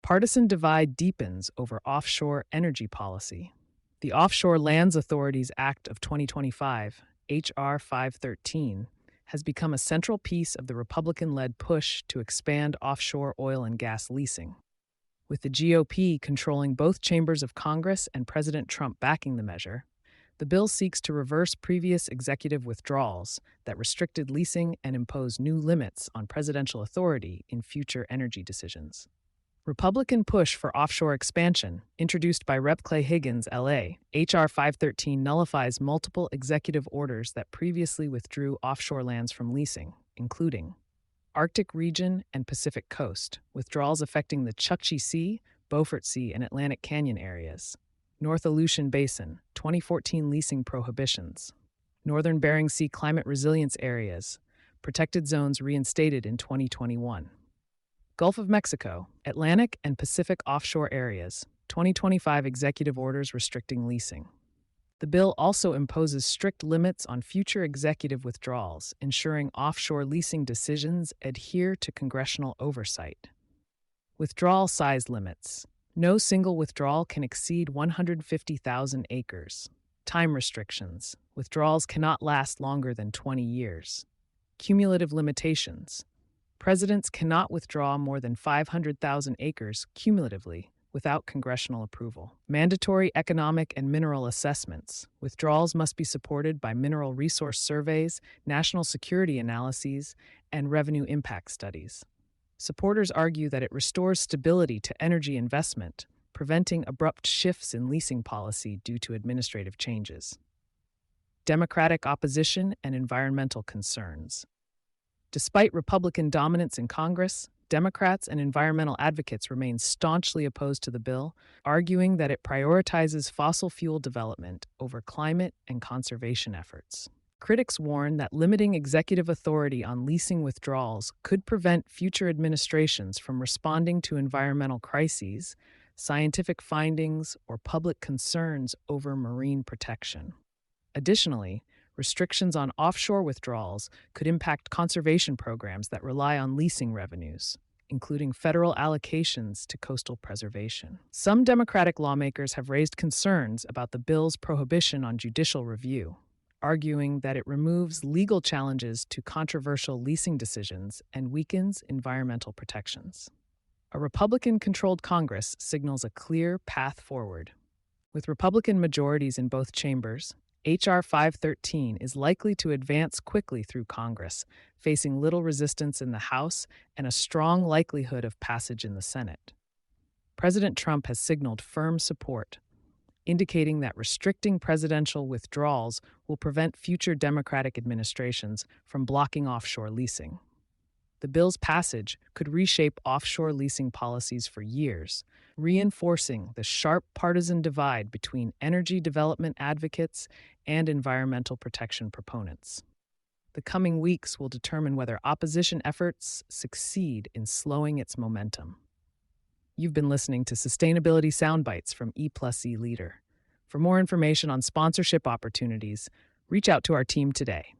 Partisan divide deepens over offshore energy policy. The Offshore Lands Authorities Act of 2025, H.R. 513, has become a central piece of the Republican-led push to expand offshore oil and gas leasing. With the GOP controlling both chambers of Congress and President Trump backing the measure, the bill seeks to reverse previous executive withdrawals that restricted leasing and impose new limits on presidential authority in future energy decisions. Republican push for offshore expansion, introduced by Rep. Clay Higgins, L.A., H.R. 513 nullifies multiple executive orders that previously withdrew offshore lands from leasing, including Arctic region and Pacific coast, withdrawals affecting the Chukchi Sea, Beaufort Sea, and Atlantic Canyon areas, North Aleutian Basin, 2014 leasing prohibitions, Northern Bering Sea climate resilience areas, protected zones reinstated in 2021. Gulf of Mexico, Atlantic and Pacific offshore areas, 2025 executive orders restricting leasing. The bill also imposes strict limits on future executive withdrawals, ensuring offshore leasing decisions adhere to congressional oversight. Withdrawal size limits. No single withdrawal can exceed 150,000 acres. Time restrictions. Withdrawals cannot last longer than 20 years. Cumulative limitations. Presidents cannot withdraw more than 500,000 acres cumulatively without congressional approval. Mandatory economic and mineral assessments. Withdrawals must be supported by mineral resource surveys, national security analyses, and revenue impact studies. Supporters argue that it restores stability to energy investment, preventing abrupt shifts in leasing policy due to administrative changes. Democratic opposition and environmental concerns. Despite Republican dominance in Congress, Democrats and environmental advocates remain staunchly opposed to the bill, arguing that it prioritizes fossil fuel development over climate and conservation efforts. Critics warn that limiting executive authority on leasing withdrawals could prevent future administrations from responding to environmental crises, scientific findings, or public concerns over marine protection. Additionally, restrictions on offshore withdrawals could impact conservation programs that rely on leasing revenues, including federal allocations to coastal preservation. Some Democratic lawmakers have raised concerns about the bill's prohibition on judicial review, arguing that it removes legal challenges to controversial leasing decisions and weakens environmental protections. A Republican-controlled Congress signals a clear path forward. With Republican majorities in both chambers, H.R. 513 is likely to advance quickly through Congress, facing little resistance in the House and a strong likelihood of passage in the Senate. President Trump has signaled firm support, indicating that restricting presidential withdrawals will prevent future Democratic administrations from blocking offshore leasing. The bill's passage could reshape offshore leasing policies for years, reinforcing the sharp partisan divide between energy development advocates and environmental protection proponents. The coming weeks will determine whether opposition efforts succeed in slowing its momentum. You've been listening to Sustainability Soundbites from E+E Leader. For more information on sponsorship opportunities, reach out to our team today.